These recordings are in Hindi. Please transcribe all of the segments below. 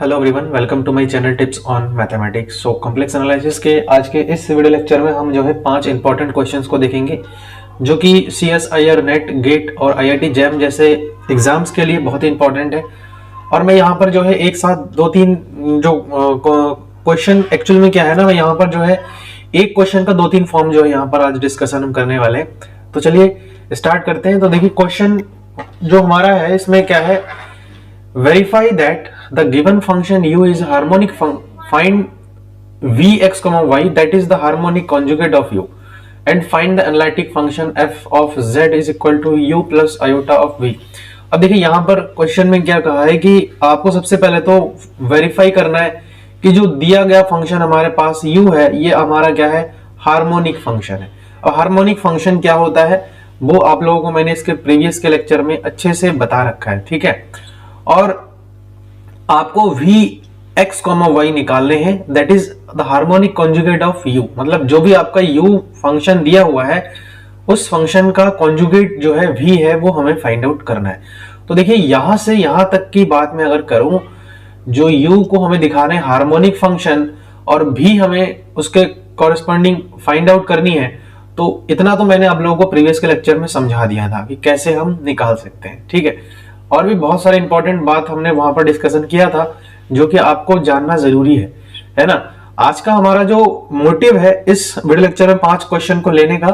Hello everyone, welcome to my channel tips on mathematics. So complex analysis के आज के इस वीडियो लेक्चर में हम जो है 5 इंपॉर्टेंट क्वेश्चंस को देखेंगे जो कि CSIR नेट गेट और IIT जैम जैसे एग्जाम्स के लिए बहुत ही इंपॉर्टेंट है। और मैं यहाँ पर जो है एक साथ दो तीन जो क्वेश्चन एक्चुअल में क्या है ना, मैं यहाँ पर जो है एक क्वेश्चन का 2-3 फॉर्म जो है यहाँ पर आज डिस्कशन हम करने वाले हैं। तो चलिए स्टार्ट करते हैं। तो देखिए क्वेश्चन जो हमारा है इसमें क्या है, verify that the given function u is harmonic find vx comma y that is the harmonic conjugate of u and find the analytic function f of z is equal to u plus iota of v। अब देखिए यहाँ पर क्वेश्चन में क्या कहा है कि आपको सबसे पहले तो वेरीफाई करना है कि जो दिया गया फंक्शन हमारे पास u है ये हमारा क्या है, हार्मोनिक फंक्शन है। और हार्मोनिक फंक्शन क्या होता है वो आप लोगों को मैंने इसके प्रीवियस के लेक्चर में अच्छे से बता रखा है, ठीक है। और आपको v x, y निकालने हैं, that is the harmonic conjugate of u। मतलब जो भी आपका u फंक्शन दिया हुआ है उस फंक्शन का कॉन्जुगेट जो है v है वो हमें फाइंड आउट करना है। तो देखिए यहां से यहां तक की बात मैं अगर करूं, जो u को हमें दिखाना है हार्मोनिक फंक्शन और v हमें उसके कॉरेस्पॉन्डिंग फाइंड आउट करनी है, तो इतना तो मैंने आप लोगों को प्रीवियस के लेक्चर में समझा दिया था कि कैसे हम निकाल सकते हैं, ठीक है। और भी बहुत सारे इंपॉर्टेंट बात हमने वहां पर डिस्कशन किया था जो कि आपको जानना जरूरी है ना। आज का हमारा जो मोटिव है इस वीडियो लेक्चर में 5 क्वेश्चन को लेने का,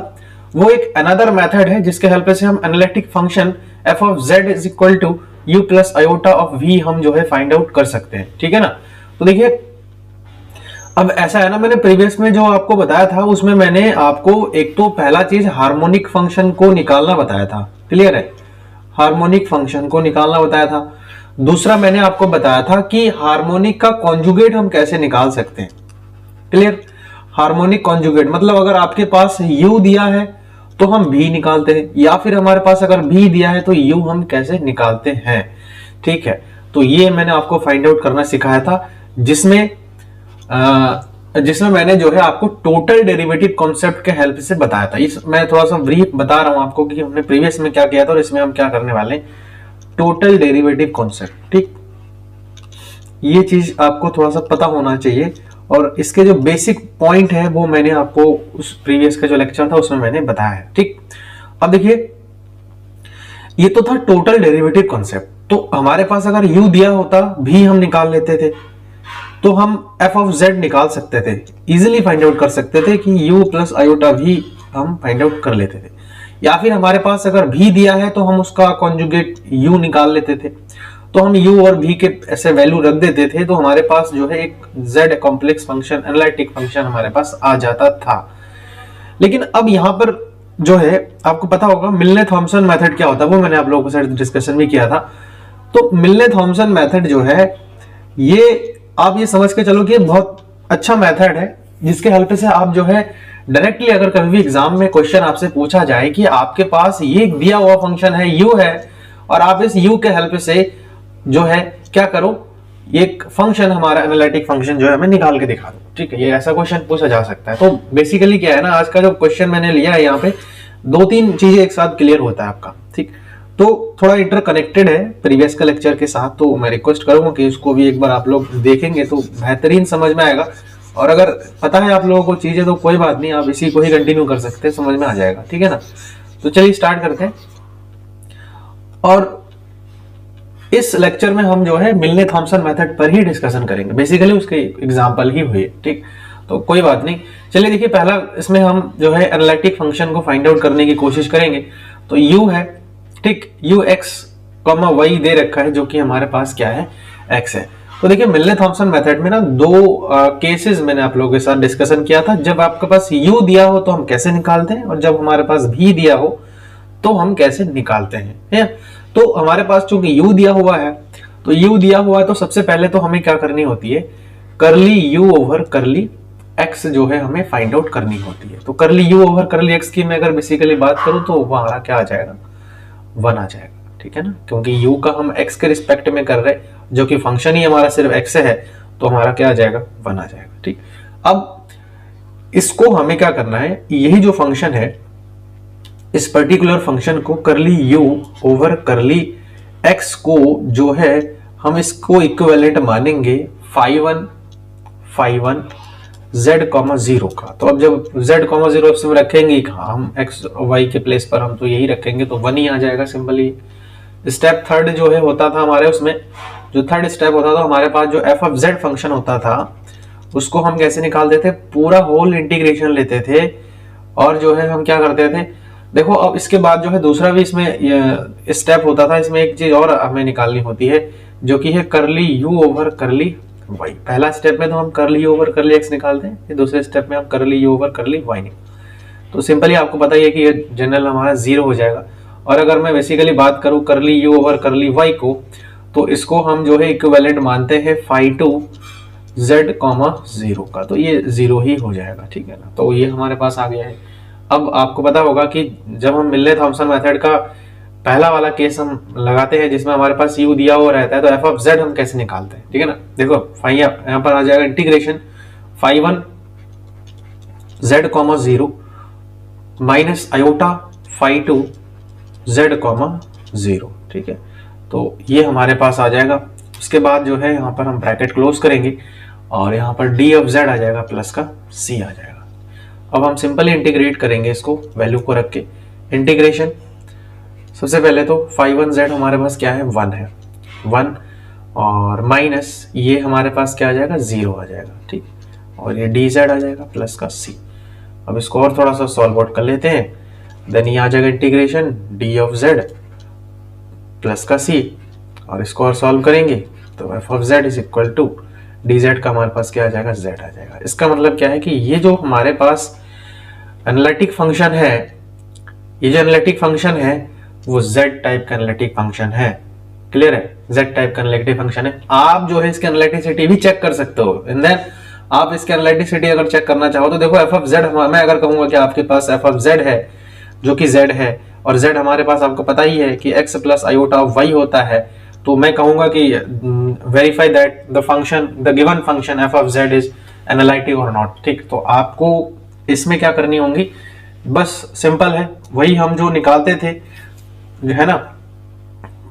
वो एक अनदर मेथड है जिसके हेल्प से हम analytic function f of z is equal to u plus iota of v हम जो है फाइंड आउट कर सकते हैं, ठीक है ना। तो देखिए अब ऐसा है ना, मैंने प्रीवियस में जो आपको बताया था उसमें मैंने आपको एक तो पहला चीज हार्मोनिक फंक्शन को निकालना बताया था, क्लियर है, हार्मोनिक फंक्शन को निकालना बताया था। दूसरा मैंने आपको बताया था कि हार्मोनिक का कॉन्जुगेट हम कैसे निकाल सकते हैं, क्लियर। हार्मोनिक कॉन्जुगेट मतलब अगर आपके पास u दिया है तो हम v निकालते हैं, या फिर हमारे पास अगर v दिया है तो u हम कैसे निकालते हैं, ठीक है। तो ये मैंने आपको फाइंड आउट करना सिखाया था, जिसमें मैंने जो है आपको टोटल डेरिवेटिव कॉन्सेप्ट के हेल्प से बताया था। इस मैं थोड़ा सा ब्रीफ बता रहा हूं आपको कि हमने प्रीवियस में क्या किया था और इसमें हम क्या करने वाले हैं, टोटल डेरिवेटिव कॉन्सेप्ट, ठीक। ये चीज आपको थोड़ा सा पता होना चाहिए और इसके जो बेसिक पॉइंट है वो मैंने आपको उस प्रीवियस का जो लेक्चर था उसमें मैंने बताया है, ठीक। अब देखिए ये तो था टोटल डेरिवेटिव कॉन्सेप्ट। तो हमारे पास अगर u दिया होता भी हम निकाल लेते थे तो हम f ऑफ z निकाल सकते थे, इजीली फाइंड आउट कर सकते थे कि u प्लस आयोटा v हम फाइंड आउट कर लेते थे। या फिर हमारे पास अगर v दिया है तो हम उसका कॉन्जुगेट u निकाल लेते थे, तो हम u और v के ऐसे वैल्यू रख देते थे तो हमारे पास जो है एक z complex function, analytic function हमारे पास आ जाता था। लेकिन अब यहाँ पर जो है आपको पता होगा मिलने थॉमसन मेथड क्या होता है, वो मैंने आप लोगों के साथ डिस्कशन भी किया था। तो मिलने थॉमसन मेथड जो है ये आप ये समझ के चलो कि बहुत अच्छा मेथड है जिसके हेल्प से आप जो है डायरेक्टली अगर कभी भी एग्जाम में क्वेश्चन आपसे पूछा जाए कि आपके पास ये दिया हुआ फंक्शन है u है और आप इस u के हेल्प से जो है क्या करो, एक फंक्शन हमारा एनालिटिक फंक्शन जो है हमें निकाल के दिखा दो, ठीक है। ये ऐसा क्वेश्चन पूछा जा सकता है। तो बेसिकली क्या है ना, आज का जो क्वेश्चन मैंने लिया है यहाँ पे 2-3 चीजें एक साथ क्लियर होता है आपका, ठीक। तो थोड़ा इंटरकनेक्टेड है प्रीवियस का लेक्चर के साथ, तो मैं रिक्वेस्ट करूंगा कि इसको भी एक बार आप लोग देखेंगे तो बेहतरीन समझ में आएगा। और अगर पता है आप लोगों को चीजें तो कोई बात नहीं, आप इसी को ही कंटिन्यू कर सकते हैं, समझ में आ जाएगा, ठीक है ना। तो चलिए स्टार्ट करते हैं। और इस लेक्चर में हम जो है मिलने थॉमसन मेथड पर ही डिस्कशन करेंगे, बेसिकली उसके एग्जाम्पल ही हुए, ठीक। तो कोई बात नहीं, चलिए देखिए पहला इसमें हम जो है एनालिटिक फंक्शन को फाइंड आउट करने की कोशिश करेंगे। तो u है, ठीक, u x, y दे रखा है जो कि हमारे पास क्या है, x है। तो देखिए मिलने थॉमसन मेथड में ना 2 केसेस मैंने आप लोगों के साथ डिस्कशन किया था। जब आपके पास u दिया हो तो हम कैसे निकालते हैं, और जब हमारे पास v दिया हो तो हम कैसे निकालते हैं। तो हमारे पास चूंकि u दिया हुआ है, तो u दिया हुआ है तो सबसे पहले तो हमें क्या करनी होती है, curly u over curly x जो है हमें फाइंड आउट करनी होती है। तो करली u ओवर करली x की मैं अगर बेसिकली बात करूं तो हमारा क्या आ जाएगा, 1 आ जाएगा, ठीक है ना, क्योंकि u का हम x के रिस्पेक्ट में कर रहे हैं जो कि फंक्शन ही हमारा सिर्फ x है, तो हमारा क्या आ जाएगा, 1 आ जाएगा, ठीक। अब इसको हमें क्या करना है, यही जो फंक्शन है इस पर्टिकुलर फंक्शन को करली u ओवर करली x को जो है हम इसको इक्विवेलेंट मानेंगे phi one z comma zero का। तो अब जब z कॉमा जीरो में रखेंगे कहाँ, हम x y के प्लेस पर हम तो यही रखेंगे, तो 1 ही आ जाएगा सिंपली। स्टेप थर्ड जो है होता था हमारे उसमें, जो थर्ड स्टेप होता था हमारे पास, जो एफ ऑफ जेड फंक्शन होता था उसको हम कैसे निकालते थे, पूरा होल इंटीग्रेशन लेते थे और जो है हम क्या करते थे, देखो अब इसके बाद जो है दूसरा भी इसमें स्टेप होता था। इसमें एक चीज और हमें निकालनी होती है जो कि है करली यू ओवर करली वाई। पहला स्टेप में तो हम करली यू ओवर करली एक्स निकालते हैं, फिर दूसरे स्टेप में हम करली यू ओवर करली वाई निकालते। तो सिंपली आपको पता ही है कि ये जनरल हमारा जीरो हो जाएगा। और अगर मैं बेसिकली बात करूं करली यू ओवर करली वाई को, तो इसको हम जो है इक्विवेलेंट मानते हैं phi two z comma zero का, तो ये जीरो ही हो जाएगा, ठीक है ना। तो ये हमारे पास आ गया है। अब आपको पता होगा कि जब हम मिलने थॉमसन मेथड का पहला वाला केस हम लगाते हैं जिसमें हमारे पास यू दिया हुआ रहता है, तो एफ ऑफ जेड हम कैसे निकालते हैं, ठीक है ना। देखो फाई यहाँ पर आ जाएगा integration phi one z comma zero minus iota phi two z comma zero, ठीक है। तो ये हमारे पास आ जाएगा। उसके बाद जो है यहाँ पर हम ब्रैकेट क्लोज करेंगे और यहाँ पर डी ऑफ जेड आ जाएगा प्लस का सी आ जाएगा। अब हम सिंपली इंटीग्रेट करेंगे इसको वैल्यू को रख के। इंटीग्रेशन सबसे पहले तो फाई वन जेड हमारे पास क्या है, 1 है, 1 और माइनस ये हमारे पास क्या आ जाएगा, 0 आ जाएगा, ठीक। और ये डी जेड आ जाएगा प्लस का सी। अब इसको और थोड़ा सा सॉल्व आउट कर लेते हैं। देन ये आ जाएगा integration D of Z plus का सी, और इसको और सॉल्व करेंगे तो F of Z is equal to D Z का हमारे पास क्या आ जाएगा, जेड आ जाएगा। इसका मतलब क्या है कि ये जो हमारे पास एनालिटिक फंक्शन है, ये जो एनालिटिक फंक्शन है वो जेड टाइप का एनालिटिक फंक्शन है। क्लियर है, जेड टाइप का एनालिटिक फंक्शन है। आप जो है इसकी एनालिटिसिटी भी चेक कर सकते हो। एंड देन आप इसकी एनालिटिसिटी अगर चेक करना चाहो तो देखो एफ ऑफ जेड, मैं अगर कहूंगा कि आपके पास एफ ऑफ जेड है जो कि जेड है, और z हमारे पास आपको पता ही है कि x plus iota of y होता है, तो मैं कहूंगा कि verify that the function the given function f of z is analytic और नॉट, ठीक। तो आपको इसमें क्या करनी होंगी, बस सिंपल है, वही हम जो निकालते थे जो है ना,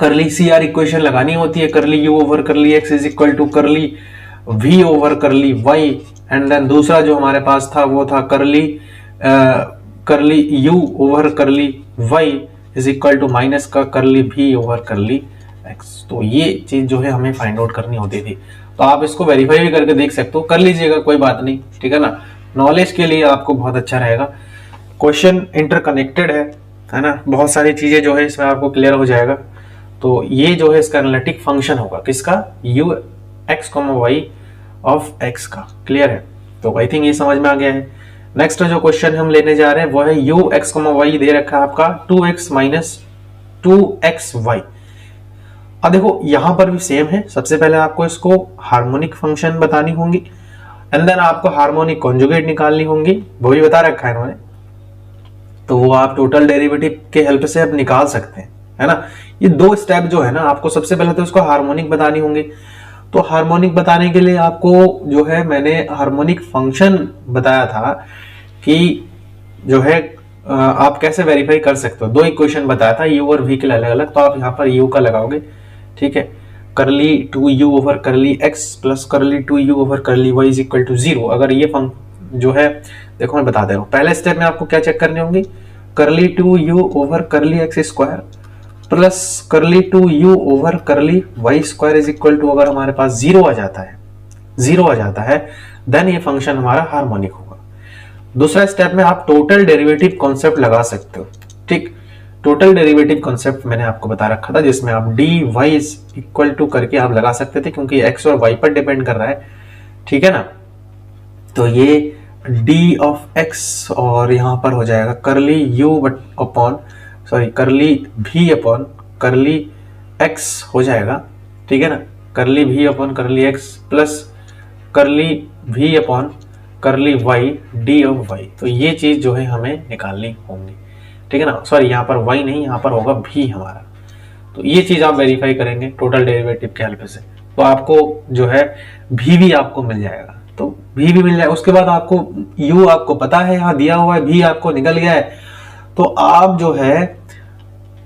करली सी आर इक्वेशन लगानी होती है, curly u over curly x is equal to curly v over curly y। And then दूसरा जो हमारे पास था वो था curly u over curly y is equal to minus का curly v over curly x। तो ये चीज जो है हमें फाइंड आउट करनी होती थी। तो आप इसको वेरीफाई भी करके देख सकते हो, कर लीजिएगा, कोई बात नहीं, ठीक है ना। नॉलेज के लिए आपको बहुत अच्छा रहेगा। क्वेश्चन इंटरकनेक्टेड है ना, बहुत सारी चीजें जो है इसमें आपको क्लियर हो जाएगा। तो ये जो है इसका एनालिटिक फंक्शन होगा किसका, u x, y of x का। क्लियर है, तो आई थिंक ये समझ में आ गया है। नेक्स्ट जो क्वेश्चन हम लेने जा रहे हैं वो है u x, y दे रखा है आपका 2x माइनस 2xy। अब देखो यहां पर भी सेम है, सबसे पहले आपको इसको हार्मोनिक फंक्शन बतानी होंगी, एंड देन आपको हार्मोनिक कॉन्जुगेट निकालनी होंगी, वो भी बता रखा है इन्होंने। तो वो आप टोटल डेरिवेटिव के हेल्प से आप निकाल सकते हैं, है ना। ये दो स्टेप जो है ना, आपको सबसे पहले तो इसको हार्मोनिक बतानी होंगी। तो हार्मोनिक बताने के लिए आपको जो है मैंने हार्मोनिक फंक्शन बताया था कि जो है आप कैसे वेरीफाई कर सकते हो। दो इक्वेशन बताया था u और v के अलग अलग, तो आप यहाँ पर u का लगाओगे, ठीक है। करली 2u over curly x plus करली 2u over curly y is equal to 0। अगर ये जो है, देखो मैं बता दे रहा हूँ, पहले स्टेप में आपको क्या चेक करनी होंगी, करली 2u over curly x square plus करली 2u over curly y square is equal to, अगर हमारे पास 0 आ जाता है देन ये फंक्शन हमारा हार्मोनिक होगा। दूसरा स्टेप में आप टोटल डेरिवेटिव कॉन्सेप्ट लगा सकते हो, ठीक। टोटल डेरिवेटिव कॉन्सेप्ट मैंने आपको बता रखा था, जिसमें आप dy इज इक्वल टू करके आप लगा सकते थे, क्योंकि x और y पर डिपेंड कर रहा है, ठीक है ना। तो ये d ऑफ x और यहां पर हो जाएगा करली u अपॉन करली v अपॉन करली x हो जाएगा, ठीक है ना। करली v अपॉन करली x प्लस करली v अपॉन करली y d ऑफ y। तो ये चीज जो है हमें निकालनी होंगी, ठीक है ना। सॉरी, यहाँ पर y नहीं, यहाँ पर होगा v हमारा। तो ये चीज आप वेरीफाई करेंगे टोटल डेरिवेटिव के हेल्प से, तो आपको जो है v भी आपको मिल जाएगा। तो v भी मिल जाएगा। उसके बाद आपको u आपको पता है यहाँ दिया हुआ है, v आपको निकल गया है, तो आप जो है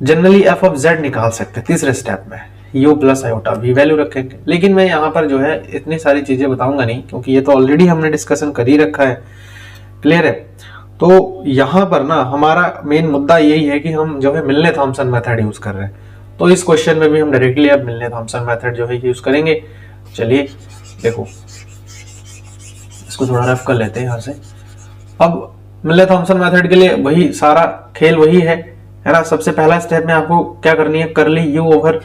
जनरली f ऑफ z निकाल सकते हैं तीसरे स्टेप में। u plus iota v value रखेंगे। लेकिन मैं यहाँ पर जो है इतनी सारी चीजें बताऊंगा नहीं, क्योंकि ये तो ऑलरेडी हमने डिस्कशन कर ही रखा है। क्लियर है? तो यहाँ पर ना हमारा मेन मुद्दा यही है कि हम जो है मिलने थॉमसन मेथड यूज कर रहे हैं। तो इस क्वेश्चन में भी हम डायरेक्टली अब मिलने थॉमसन मेथड जो है यूज करेंगे। चलिए देखो, इसको थोड़ा रफ कर लेते हैं यहाँ से। अब मिलने थॉमसन मेथड के लिए वही सारा खेल वही है ना। सबसे पहला स्टेप में आपको क्या करनी है, करली यू ओवर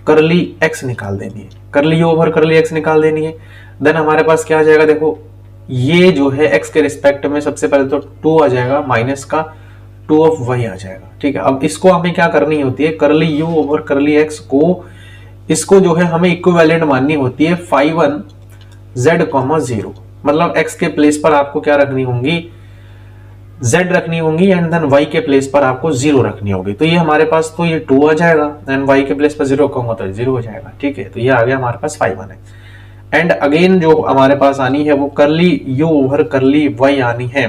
करली एक्स निकाल देनी है। करली यू ओवर करली एक्स निकाल देनी है। देन हमारे पास क्या आ जाएगा, देखो ये जो है एक्स के रिस्पेक्ट में सबसे पहले तो 2 आ जाएगा, माइनस का 2 ऑफ वाई आ जाएगा। ठीक है, अब इसको हमें क्या करनी होती है, करली यू ओवर करली एक्स को, इसको जो है हमें इक्विवेलेंट माननी होती है फाई 1 जेड कॉमा 0। मतलब एक्स के प्लेस पर आपको क्या रखनी होंगी, z रखनी होंगी, एंड देन y के प्लेस पर आपको 0 रखनी होगी। तो ये हमारे पास तो ये 2 आ जाएगा, एंड y के प्लेस पर 0 रखूंगा तो 0 हो जाएगा। ठीक है, तो ये आ गया हमारे पास फाई 1 है। एंड अगेन जो हमारे पास आनी है वो करली u ओवर करली y आनी है।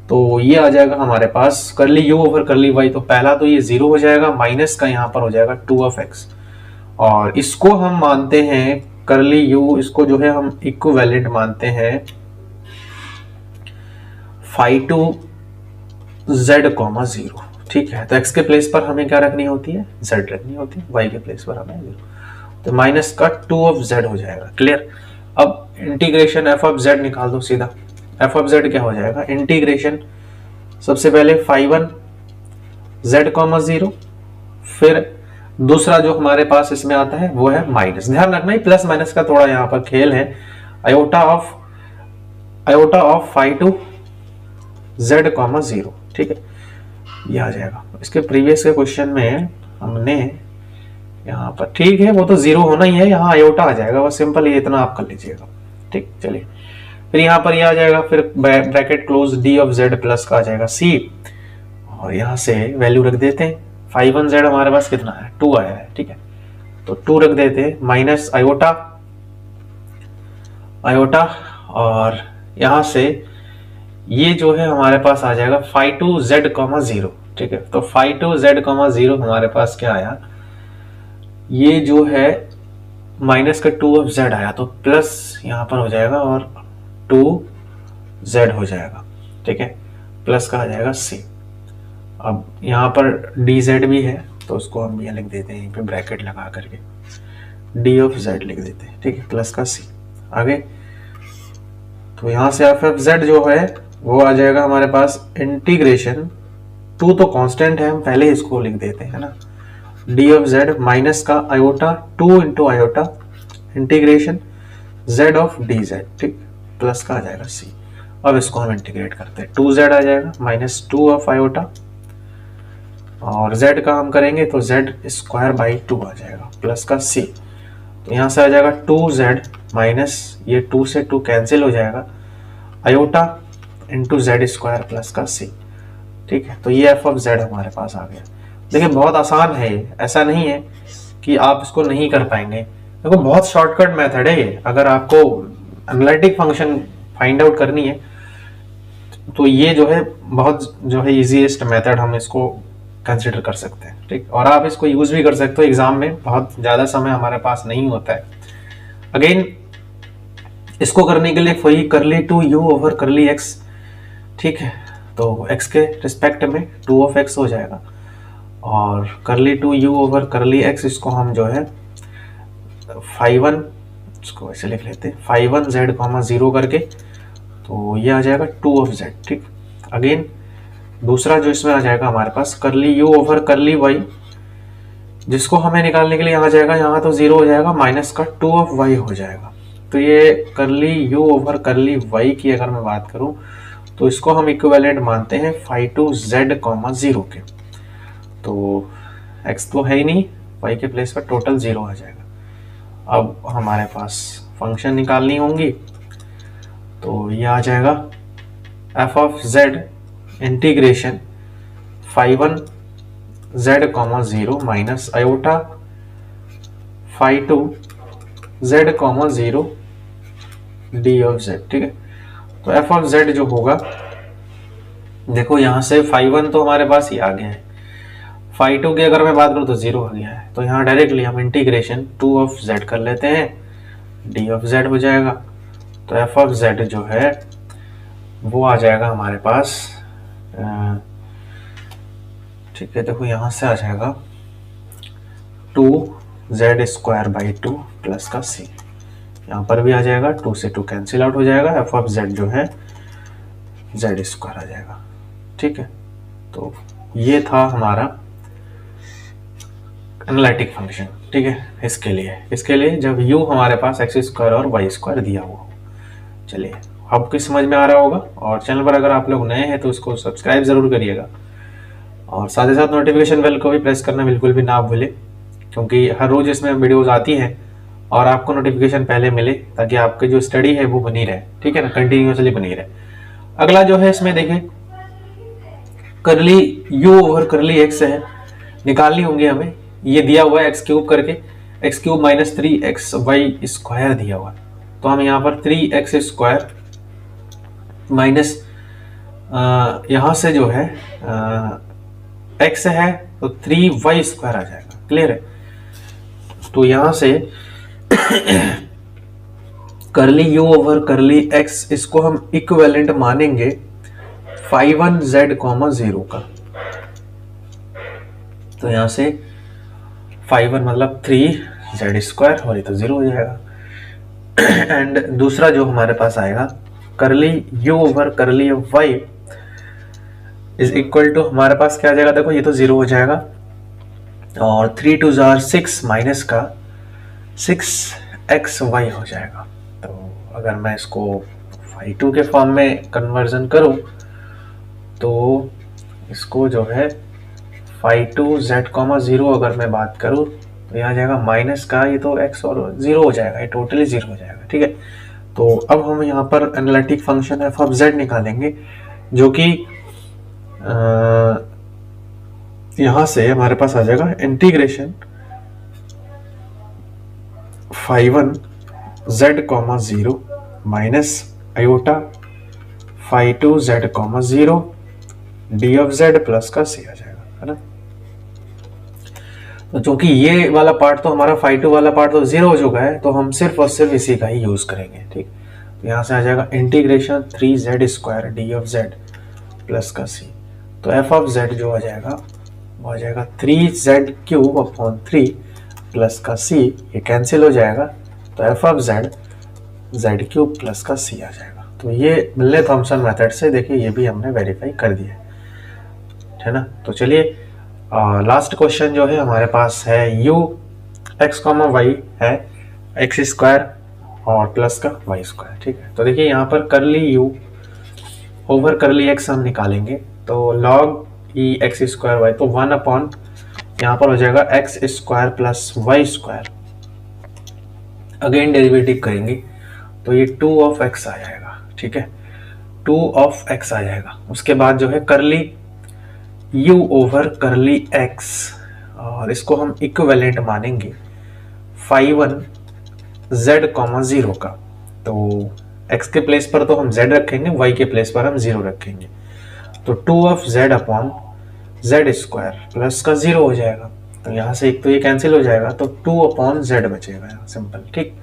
तो ये आ जाएगा हमारे पास करली u ओवर करली y। तो पहला तो ये 0 हो जाएगा, माइनस का यहाँ पर हो जाएगा 2 ऑफ x, और इसको हम मानते हैं करली u, इसको जो है हम इक्विवेलेंट मानते हैं फाई 2 z कॉमा 0। ठीक है, तो x के प्लेस पर हमें क्या रखनी होती है, z रखनी होती है, y के प्लेस पर हमें 0। तो माइनस का 2 ऑफ z हो जाएगा। क्लियर? अब इंटीग्रेशन f ऑफ z निकाल दो सीधा। f ऑफ z क्या हो जाएगा, इंटीग्रेशन सबसे पहले फाई 1 z कॉमा 0, फिर दूसरा जो हमारे पास इसमें आता है वो है माइनस। ध्यान रखना ही प्लस माइनस का थोड़ा यहाँ पर खेल है। Iota of phi 2 z comma 0। ठीक है, ये आ जाएगा। इसके प्रीवियस के क्वेश्चन में हमने यहाँ पर, ठीक है वो तो 0 होना ही है, यहाँ आयोटा आ जाएगा, बस सिंपल ये इतना आप कर लीजिएगा। ठीक, चलिए फिर यहाँ पर ये आ जाएगा, फिर bracket close d of z plus का आ जाएगा c, और यहाँ से वैल्यू रख देते हैं। फाई 1 z हमारे पास कितना है, 2 आया है। ठीक है, तो 2 रख देते हैं, माइनस आयोटा, और यहाँ से ये जो है हमारे पास आ जाएगा फाई 2 z कॉमा 0। ठीक है, तो फाई 2 z कॉमा 0 हमारे पास क्या आया, ये जो है माइनस का 2 ऑफ z आया, तो प्लस यहाँ पर हो जाएगा और 2z हो जाएगा। ठीक है, प्लस का आ जाएगा c। अब यहाँ पर dz भी है, तो उसको हम ये लिख देते हैं यहीं पे ब्रैकेट लगा करके, d ऑफ z लिख देते हैं। ठीक है, प्लस का c। आगे तो यहाँ से f ऑफ z जो है वो आ जाएगा हमारे पास इंटीग्रेशन, 2 तो कांस्टेंट है, हम पहले इसको लिख देते हैं ना, d ऑफ z माइनस का iota 2 into iota integration z of dz। ठीक, प्लस का आ जाएगा c। अब इसको हम इंटीग्रेट करते हैं, 2z आ जाएगा माइनस 2 ऑफ आयोटा, और z का हम करेंगे तो z स्क्वायर बाई 2 आ जाएगा, प्लस का c। तो यहाँ से आ जाएगा 2z माइनस ये 2 से 2 कैंसिल हो जाएगा, iota into Z square plus का c। ठीक है, तो ये f ऑफ z हमारे पास आ गया। देखिए बहुत आसान है ये, ऐसा नहीं है कि आप इसको नहीं कर पाएंगे। देखो बहुत शॉर्टकट मेथड है ये, अगर आपको एनालिटिक फंक्शन फाइंड आउट करनी है तो ये जो है बहुत जो है इजीएस्ट मेथड हम इसको कंसिडर कर सकते हैं। ठीक, और आप इसको यूज भी कर सकते हो एग्जाम में, बहुत ज्यादा समय हमारे पास नहीं होता है। अगेन इसको करने के लिए वही करली 2u ओवर करली x। ठीक है, तो x के रिस्पेक्ट में 2 ऑफ x हो जाएगा, और करली 2u ओवर करली x, इसको हम जो है फाई 1, इसको ऐसे लिख लेते हैं फाई 1 z कॉमा 0 करके, तो ये आ जाएगा 2 ऑफ z। ठीक, अगेन दूसरा जो इसमें आ जाएगा हमारे पास करली u ओवर करली y, जिसको हमें निकालने के लिए यहाँ जाएगा, यहाँ तो 0 हो जाएगा, माइनस का 2 ऑफ y हो जाएगा। तो ये करली u ओवर करली y की अगर मैं बात करूं तो इसको हम इक्विवेलेंट मानते हैं फाई 2 z कॉमा 0 के। तो x तो है ही नहीं, y के प्लेस पर टोटल 0 आ जाएगा। अब हमारे पास फंक्शन निकालनी होंगी, तो ये आ जाएगा f of z integration phi 1 z comma 0 minus iota phi 2 z comma 0 d of z। ठीक है, तो f ऑफ z जो होगा, देखो यहाँ से फाई 1 तो हमारे पास ही आ गया है, फाई टू की अगर मैं बात करूँ तो 0 हो गया है, तो यहाँ डायरेक्टली हम इंटीग्रेशन 2 ऑफ z कर लेते हैं, डी ऑफ z हो जाएगा। तो एफ ऑफ z जो है वो आ जाएगा हमारे पास, ठीक है, देखो यहाँ से आ जाएगा 2z² बाई 2 प्लस का c, यहाँ पर भी आ जाएगा, 2 से 2 कैंसिल आउट हो जाएगा, एफ ऑफ z जो है z² आ जाएगा। ठीक है, तो ये था हमारा एनालिटिक फंक्शन। ठीक है, इसके लिए जब u हमारे पास x² और y² दिया हुआ हो। चलिए, आपको समझ में आ रहा होगा, और चैनल पर अगर आप लोग नए हैं तो उसको सब्सक्राइब जरूर करिएगा, और साथ ही साथ नोटिफिकेशन बेल को भी प्रेस करना बिल्कुल भी ना भूलें, क्योंकि हर रोज इसमें वीडियोस आती हैं और आपको नोटिफिकेशन पहले मिले, ताकि आपकी जो स्टडी है वो बनी रहे। ठीक है ना, कंटिन्यूसली बनी रहे। अगला जो है इसमें देखें, करली u ओवर करली x है, निकालनी होंगी हमें। ये दिया हुआ है x³ करके, x³ माइनस 3xy² दिया हुआ है, तो हम यहाँ पर 3x² माइनस यहाँ से जो है x है तो 3y² आ जाएगा। क्लियर है, तो यहाँ से करली u ओवर करली x, इसको हम इक्विवेलेंट मानेंगे phi1 z, 0 का। तो यहाँ से phi1 मतलब 3z² और ये तो 0 हो जाएगा। एंड दूसरा जो हमारे पास आएगा, curly u over curly y is equal to हमारे पास क्या आ जाएगा, देखो ये तो 0 हो जाएगा, और 3 2 6 माइनस का 6xy हो जाएगा। तो अगर मैं इसको phi2 के फॉर्म में कन्वर्जन करूं तो इसको जो है phi2 z, 0 अगर मैं बात करूं तो यहाँ आ जाएगा माइनस का, ये तो x और 0 हो जाएगा, ये टोटली 0 हो जाएगा। ठीक है, तो अब हम यहाँ पर analytic function F of z निकालेंगे, जो कि यहाँ से हमारे पास आ जाएगा integration phi1 z, 0 minus iota phi2 z, 0 D of z plus का c आ जाएगा, है ना। तो चूंकि ये वाला पार्ट तो हमारा phi2 वाला पार्ट तो 0 हो चुका है, तो हम सिर्फ और सिर्फ इसी का ही यूज करेंगे। ठीक, तो यहाँ से आ जाएगा integration 3z² D of z plus का c। तो एफ ऑफ z जो आ जाएगा वो आ जाएगा 3z³ अपॉन 3 प्लस का c, ये कैंसिल हो जाएगा, तो F of z z³ plus का c आ जाएगा। तो ये मिलने थॉमसन मेथड से देखिए ये भी हमने वेरीफाई कर दिया है ना। तो चलिए लास्ट क्वेश्चन जो है हमारे पास है u x, y है x² और प्लस का y²। ठीक है, तो देखिए यहाँ पर करली u ओवर करली x हम निकालेंगे, तो लॉग ई x² y, तो 1 अपॉन यहाँ पर हो जाएगा x² plus y²। Again derivative करेंगे तो ये 2 ऑफ x आ जाएगा। ठीक है, 2 ऑफ x आ जाएगा। उसके बाद जो है curly u over curly x, और इसको हम इक्विवेलेंट मानेंगे phi1 z, 0 का। तो x के प्लेस पर तो हम z रखेंगे, y के प्लेस पर हम 0 रखेंगे, तो 2 of z upon z² plus का 0 हो जाएगा। तो यहाँ से एक तो ये कैंसिल हो जाएगा, तो 2 अपॉन z बचेगा यहाँ, सिंपल। ठीक,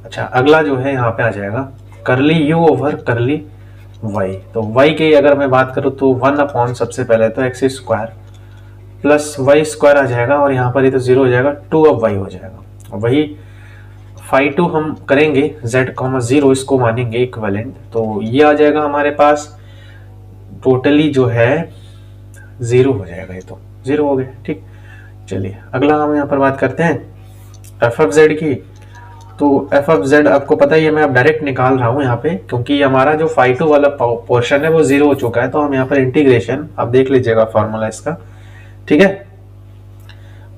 अच्छा अगला जो है यहाँ पे आ जाएगा करली u ओवर करली y। तो y की अगर मैं बात करूँ तो 1 अपॉन सबसे पहले तो x² प्लस y² आ जाएगा, और यहाँ पर ये तो 0 हो जाएगा, 2 ऑफ y हो जाएगा। वही phi2 हम करेंगे z, 0, इसको मानेंगे इक्विवेलेंट, तो ये आ जाएगा हमारे पास टोटली जो है 0 हो जाएगा, ये तो 0 हो गया। ठीक, चलिए अगला हम यहाँ पर बात करते हैं एफ ऑफ z की। तो एफ ऑफ z आपको पता ही है, मैं अब डायरेक्ट निकाल रहा हूँ यहाँ पे, क्योंकि हमारा जो phi2 वाला पोर्शन है वो 0 हो चुका है, तो हम यहाँ पर इंटीग्रेशन, आप देख लीजिएगा फॉर्मूला इसका। ठीक है,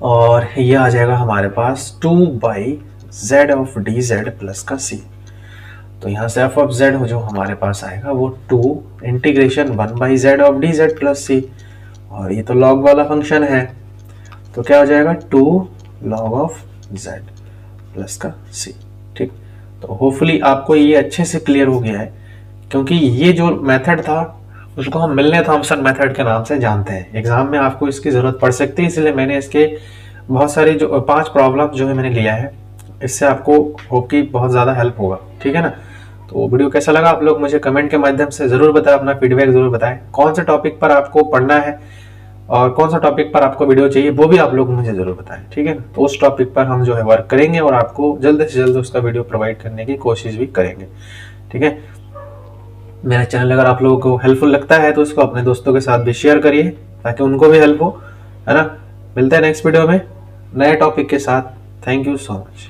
और ये आ जाएगा हमारे पास 2/z ऑफ dz प्लस का c। तो यहाँ से एफ ऑफ z जो हमारे पास आएगा वो 2 integration 1/z of dz plus c, और ये तो लॉग वाला फंक्शन है, तो क्या हो जाएगा 2 log ऑफ z प्लस का c। ठीक, तो होपफुली आपको ये अच्छे से क्लियर हो गया है, क्योंकि ये जो मेथड था उसको हम मिलने थॉमसन मेथड के नाम से जानते हैं। एग्जाम में आपको इसकी जरूरत पड़ सकती है, इसलिए मैंने इसके बहुत सारी जो 5 प्रॉब्लम जो है मैंने लिया है, इससे आपको होप की बहुत ज़्यादा हेल्प होगा। ठीक है ना। तो वीडियो कैसा लगा आप लोग मुझे कमेंट के माध्यम से ज़रूर बताएं, अपना फीडबैक ज़रूर बताएं। कौन से टॉपिक पर आपको पढ़ना है और कौन सा टॉपिक पर आपको वीडियो चाहिए वो भी आप लोग मुझे ज़रूर बताएं। ठीक है ना। तो उस टॉपिक पर हम जो है वर्क करेंगे और आपको जल्द से जल्द उसका वीडियो प्रोवाइड करने की कोशिश भी करेंगे। ठीक है। मेरा चैनल अगर आप लोगों को हेल्पफुल लगता है तो इसको अपने दोस्तों के साथ भी शेयर करिए ताकि उनको भी हेल्प हो, है ना। मिलते हैं नेक्स्ट वीडियो में नए टॉपिक के साथ। Thank you so much.